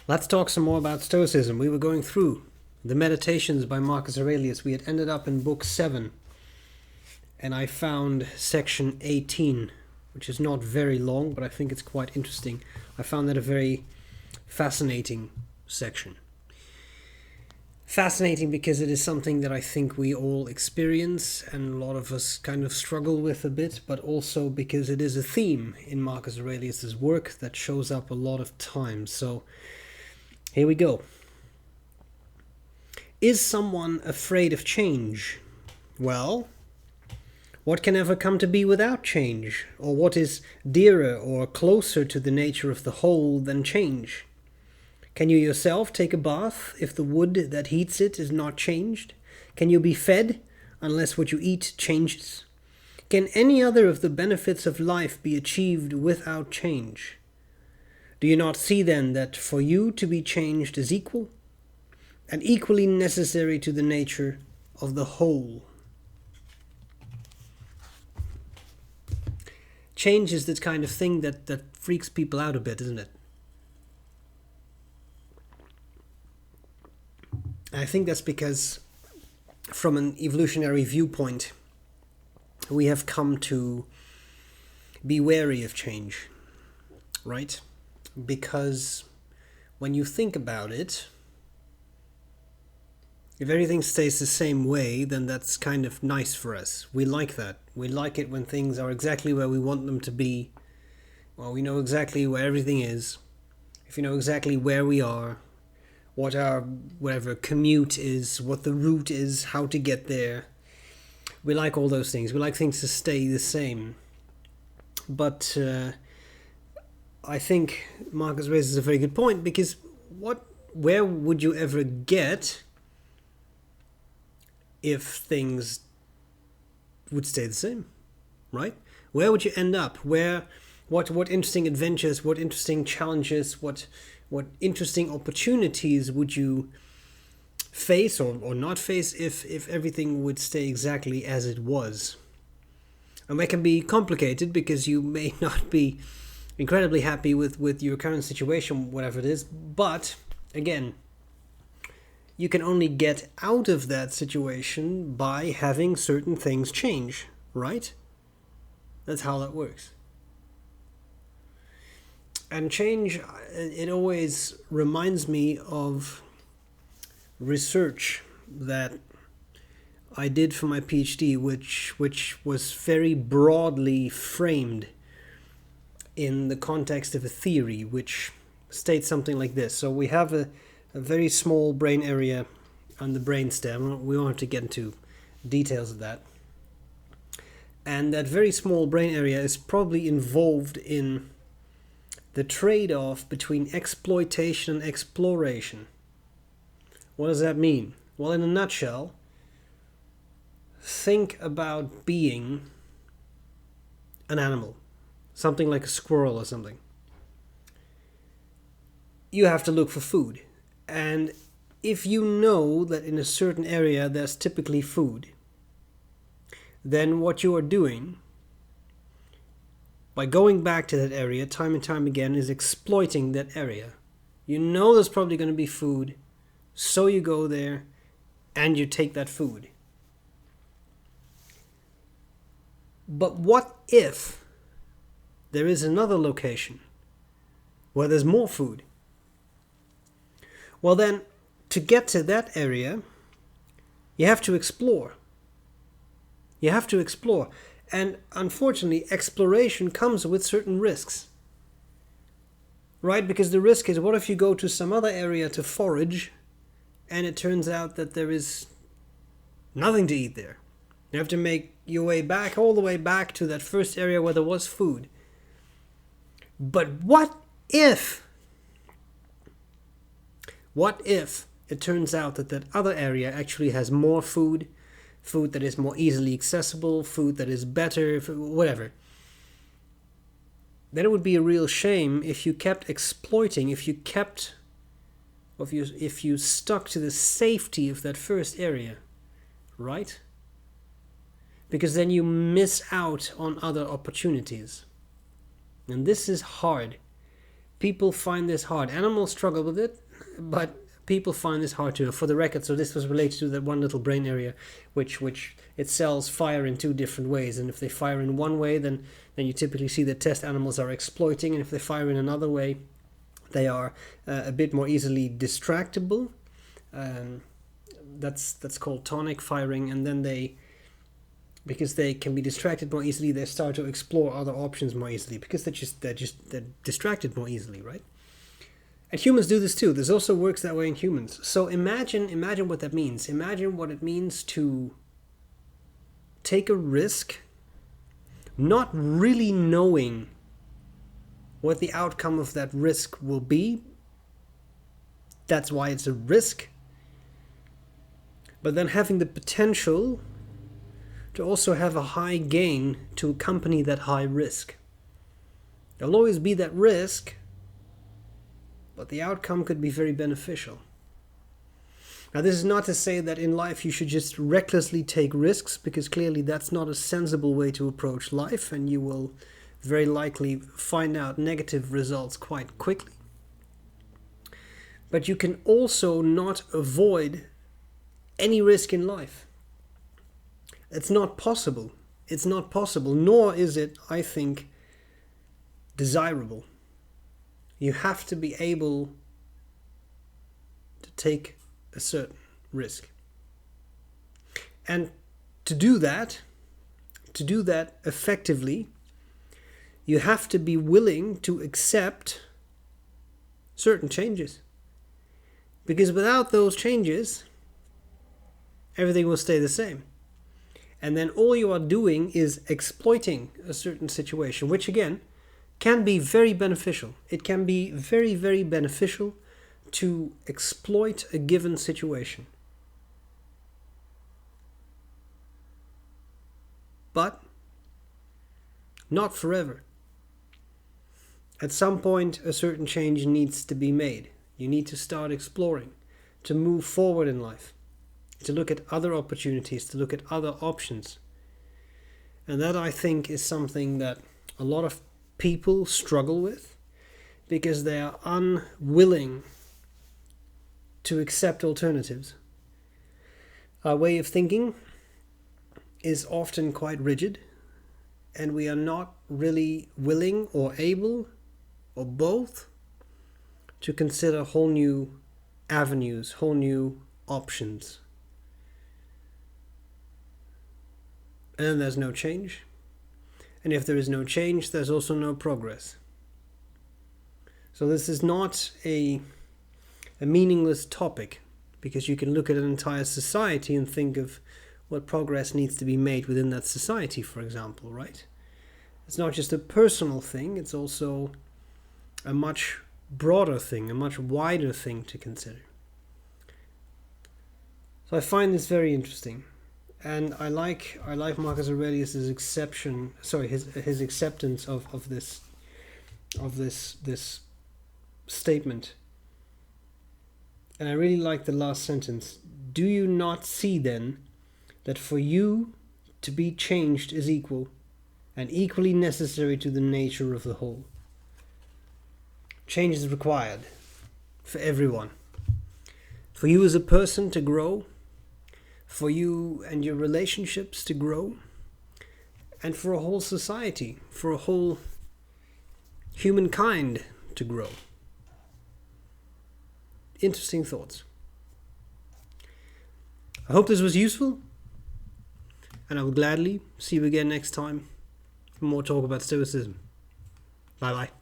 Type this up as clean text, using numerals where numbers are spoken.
Let's talk some more about Stoicism. We were going through the Meditations by Marcus Aurelius. We had ended up in book 7, and I found section 18, which is not very long, but I think it's quite interesting. I found that a very fascinating section. Fascinating because it is something that I think we all experience and a lot of us kind of struggle with a bit, but also because it is a theme in Marcus Aurelius's work that shows up a lot of times. So here we go. Is someone afraid of change? Well, what can ever come to be without change? Or what is dearer or closer to the nature of the whole than change? Can you yourself take a bath if the wood that heats it is not changed? Can you be fed unless what you eat changes? Can any other of the benefits of life be achieved without change? Do you not see then that for you to be changed is equal and equally necessary to the nature of the whole? Change is this kind of thing that freaks people out a bit, isn't it? I think that's because from an evolutionary viewpoint, we have come to be wary of change, right? Because when you think about it, if everything stays the same way, then that's kind of nice for us. We like that. We like it when things are exactly where we want them to be. Well, we know exactly where everything is. If you know exactly where we are, what our whatever commute is, what the route is, how to get there. We like all those things. We like things to stay the same. But I think Marcus raises a very good point, because where would you ever get if things would stay the same, right? Where would you end up? What interesting adventures, what interesting challenges, what interesting opportunities would you face or not face if everything would stay exactly as it was? And that can be complicated because you may not be incredibly happy with your current situation, whatever it is. But again, you can only get out of that situation by having certain things change, right? That's how that works. And change, it always reminds me of research that I did for my PhD, which was very broadly framed in the context of a theory which states something like this. So we have a very small brain area on the brainstem. We won't have to get into details of that. And that very small brain area is probably involved in the trade-off between exploitation and exploration. What does that mean? Well, in a nutshell, think about being an animal, something like a squirrel or something. You have to look for food. And if you know that in a certain area there's typically food, then what you are doing by going back to that area time and time again is exploiting that area. You know there's probably going to be food, so you go there and you take that food. But what if there is another location where there's more food? Well then, to get to that area, you have to explore. You have to explore. And unfortunately, exploration comes with certain risks. Right? Because the risk is, what if you go to some other area to forage and it turns out that there is nothing to eat there? You have to make your way back, all the way back to that first area where there was food. But what if it turns out that that other area actually has more food that is more easily accessible, food that is better, whatever? Then it would be a real shame if you kept exploiting, if you stuck to the safety of that first area, right? Because then you miss out on other opportunities. And this is hard. people find this hard. Animals struggle with it, but people find this hard too. For the record, so this was related to that one little brain area, which it cells fire in two different ways. And if they fire in one way, then you typically see that test animals are exploiting. And if they fire in another way, they are a bit more easily distractible. That's called tonic firing. And then because they can be distracted more easily, they start to explore other options more easily because they're distracted more easily, right? And humans do this too. This also works that way in humans. So imagine what that means. Imagine what it means to take a risk, not really knowing what the outcome of that risk will be. That's why it's a risk. But then having the potential to also have a high gain to accompany that high risk. There'll always be that risk, but the outcome could be very beneficial. Now, this is not to say that in life you should just recklessly take risks, because clearly that's not a sensible way to approach life, and you will very likely find out negative results quite quickly. But you can also not avoid any risk in life. It's not possible. It's not possible, nor is it, I think, desirable. You have to be able to take a certain risk. And to do that effectively, you have to be willing to accept certain changes. Because without those changes, everything will stay the same. And then all you are doing is exploiting a certain situation, which again can be very beneficial. It can be very, very beneficial to exploit a given situation. But not forever. At some point, a certain change needs to be made. You need to start exploring, to move forward in life, to look at other opportunities, to look at other options. And that, I think, is something that a lot of people struggle with because they are unwilling to accept alternatives. Our way of thinking is often quite rigid, and we are not really willing or able, or both, to consider whole new avenues, whole new options. And then there's no change. And if there is no change, there's also no progress. So this is not a meaningless topic, because you can look at an entire society and think of what progress needs to be made within that society, for example, right? It's not just a personal thing, it's also a much broader thing, a much wider thing to consider. So I find this very interesting. And I like Marcus Aurelius's his acceptance of this statement. And I really like the last sentence. Do you not see then that for you to be changed is equal and equally necessary to the nature of the whole? Change is required for everyone. For you as a person to grow, for you and your relationships to grow, and for a whole society, for a whole humankind to grow. Interesting thoughts. I hope this was useful, and I will gladly see you again next time for more talk about Stoicism. Bye bye.